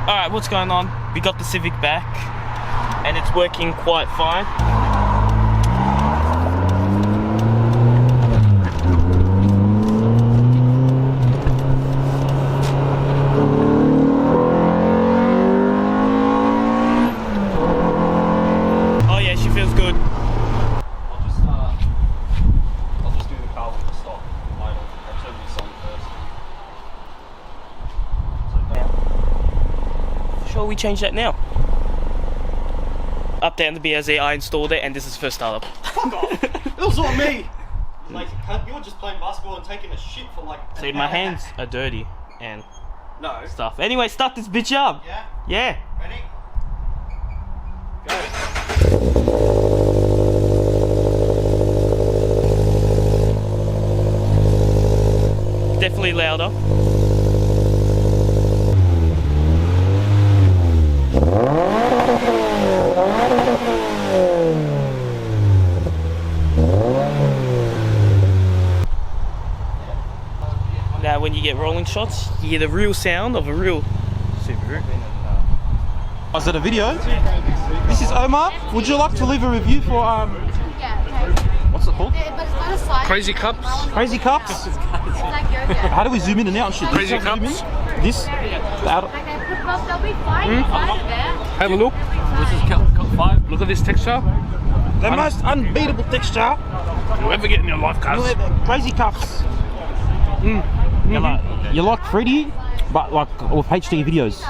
Alright, what's going on? We got the Civic back and it's working quite fine. Oh yeah, she feels good. I'll just do the car with the stop. I'll turn this on first. Shall we change that now? Update on the BRZ, I installed it and this is first startup. Fuck off! It was on me! You lazy cunt, you were just playing basketball and taking a shit for like See, my hands are dirty and no stuff. Anyway, start this bitch up. Yeah? Yeah. Ready? Go. Definitely louder. Now when you get rolling shots, you hear the real sound of a real Subaru. Is it a video? This is Omar. Would you like to leave a review for what's it called? Crazy Cups. Crazy Cups? How do we zoom in and out and shit? Crazy This is how we Cups. zoom in? This? The outer- Have a look. This is Cup 5. Look at this texture. the most unbeatable texture. You'll ever get in your life, cuz. Crazy Cups. You like Freddy, but like with HD videos.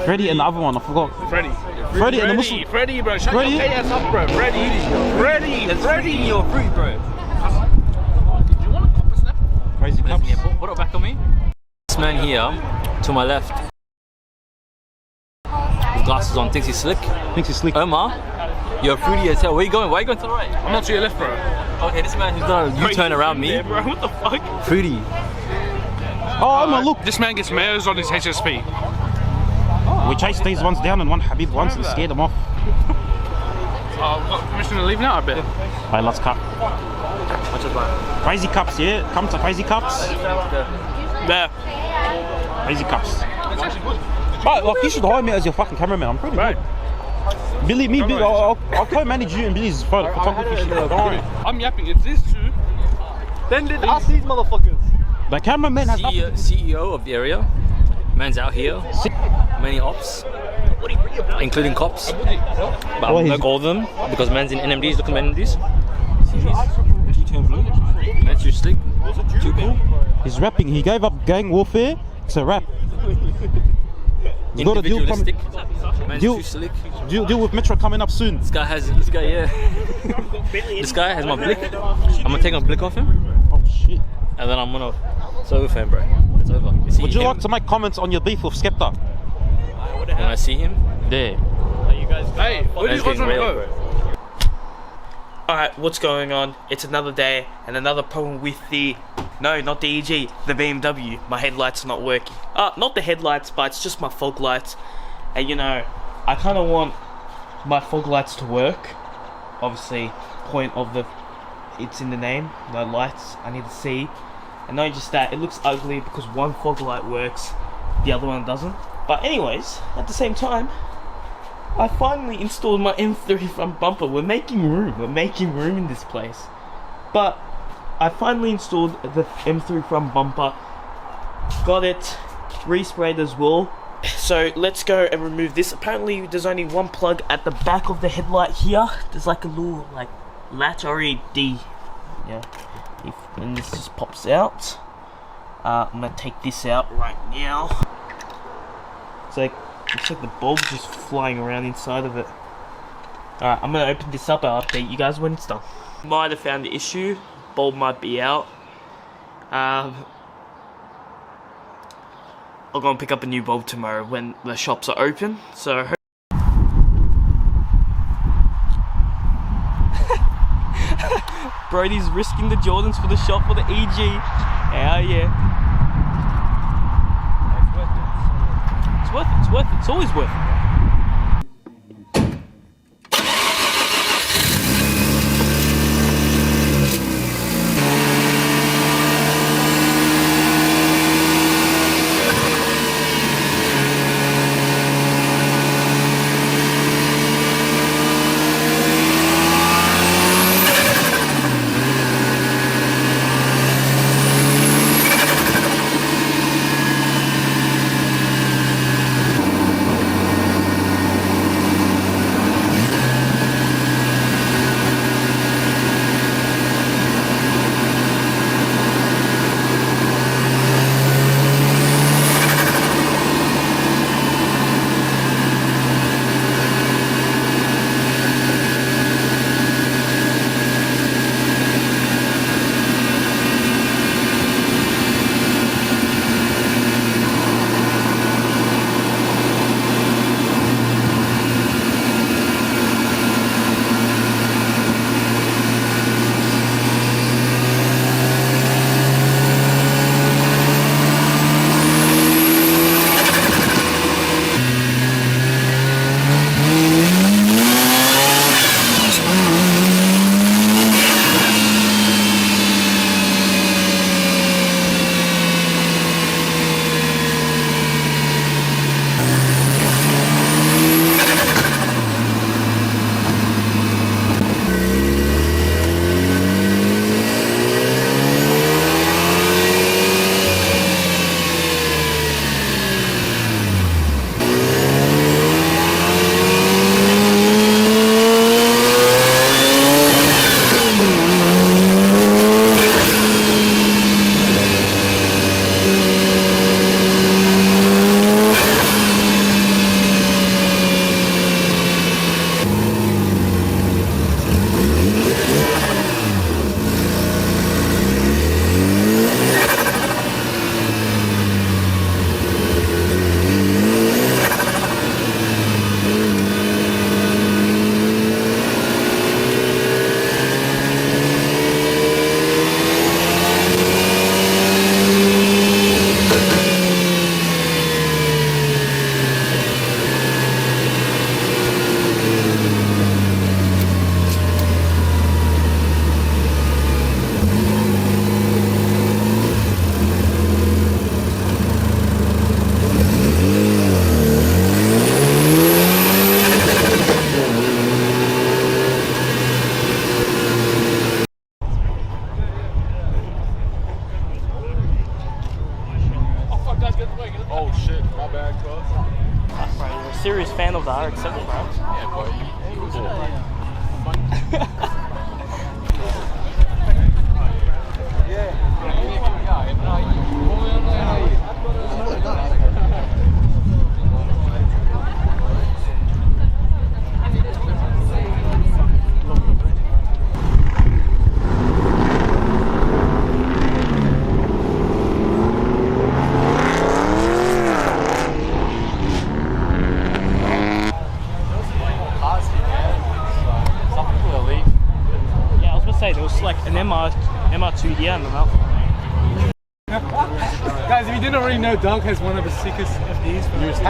Freddy and the other one, I forgot. Freddy. Freddy and the Muslim. Freddy, bro. Shut Freddy? your gay ass up, bro. Freddy. Freddy. Your fruit, bro. Do you want to cop a snap? Crazy Cups. Put it back on me. This man here, to my left, with glasses on, thinks he's slick. Thinks he's slick. Omar, you're fruity as hell. Where you going? Why are you going to the right? I'm not to your left, bro. Okay, this man who's done a U-turn around me. Yeah, bro, what the fuck? Fruity. Oh, Omar, look. This man gets mayors on his HSP. We chased these ones down and one Habib once and scared them off. I've got permission to leave now, I bet. Hey, let's cut. Crazy Cups, yeah? Come to Crazy Cups. There. Crazy Cups. Right, like you should hire me as your fucking cameraman. I'm pretty good. Billy, I'll co-manage you and Billy's photography shit. Don't worry. I'm yapping. It's these two. Then ask these motherfuckers. The cameraman has nothing. CEO of the area. Man's out here. Many ops. Including cops. But Oh, I'm he's- not all of them because man's in NMDs. Look at man in NMDs. Man's too slick. Too cool. He's rapping. He gave up gang warfare to rap. He's got a deal coming. Individualistic. Man's Deal- too slick. Deal with Metro coming up soon. This guy, yeah. This guy has my blick. I'm gonna take my blick off him. Oh shit. And then I'm gonna. It's over for him, bro. It's over. See Would you him, like to make comments on your beef with Skepta? when I see him? There. Hey, where do you guys want to go? Alright, what's going on? It's another day and another problem with the... No, not the EG, the BMW. My headlights are not working. Not the headlights, but it's just my fog lights. And you know, I kind of want my fog lights to work. Obviously, point of the... It's in the name, no lights, I need to see. And not just that, it looks ugly because one fog light works, the other one doesn't. But anyways, at the same time, I finally installed my M3 front bumper. We're making room in this place. But I finally installed the M3 front bumper. Got it resprayed as well. So let's go and remove this. Apparently there's only one plug at the back of the headlight here. There's like a little like latch RED. Yeah. And this just pops out. I'm gonna take this out right now. It's like, looks like the bulb's just flying around inside of it. Alright, I'm gonna open this up. I'll update you guys when it's done. Might have found the issue. Bulb might be out. I'll go and pick up a new bulb tomorrow when the shops are open. So Brody's risking the Jordans for the shop for the EG. Hell yeah. It's worth it. It's worth it. It's always worth it. serious fan of the RX-7, bro. Yeah, boy. Yeah, I was gonna say there was like an MR2 here in the mouth. Guys, if you didn't already know, Doug has one of the sickest FDs from 10 years ago.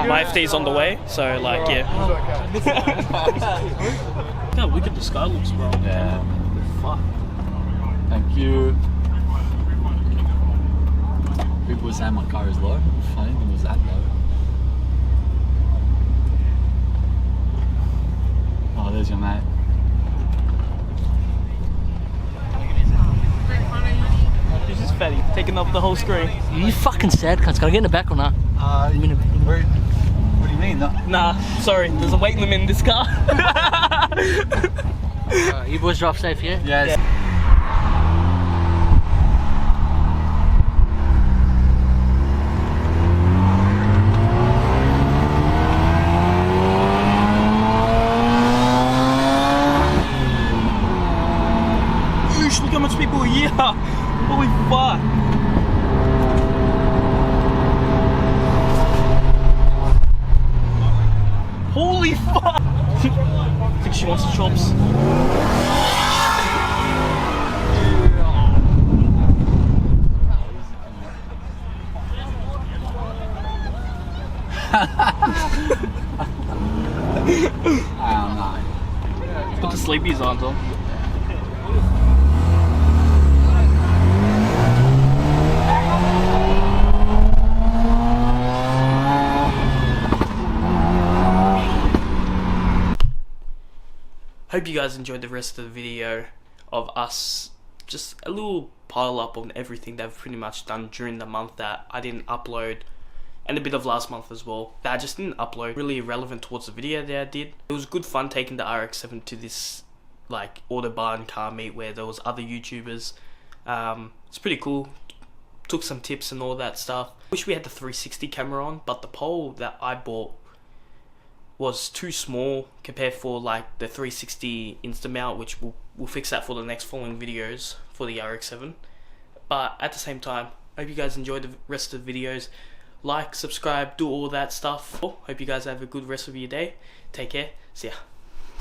My FD's on the way, so like yeah. Look how wicked the sky looks, bro. Yeah. Fuck. Thank you. People were saying my car is low. Funny thing was that low. Oh, there's your mate. Who's this fatty? Taking up the whole screen. You fucking sad cunts. Can I get in the back or not? What do you mean? No. Nah, sorry, there's a weight limit in this car. You boys drive safe, yeah? Yes. Oosh, look how much people are here. Holy fuck. Holy fuck. I think she wants the chops. Put the sleepies on, Tom. Hope you guys enjoyed the rest of the video of us, just a little pile up on everything that I've pretty much done during the month that I didn't upload, and a bit of last month as well that I just didn't upload. Really irrelevant towards the video that I did. It was good fun taking the RX-7 to this like Autobahn car meet where there was other YouTubers. It's pretty cool. Took some tips and all that stuff. Wish we had the 360 camera on, but the pole that I bought was too small compared for like the 360 Insta mount, which we'll fix that for the next following videos for the RX-7. But at the same time, hope you guys enjoyed the rest of the videos. Like, subscribe, do all that stuff. Hope you guys have a good rest of your day. Take care. See ya.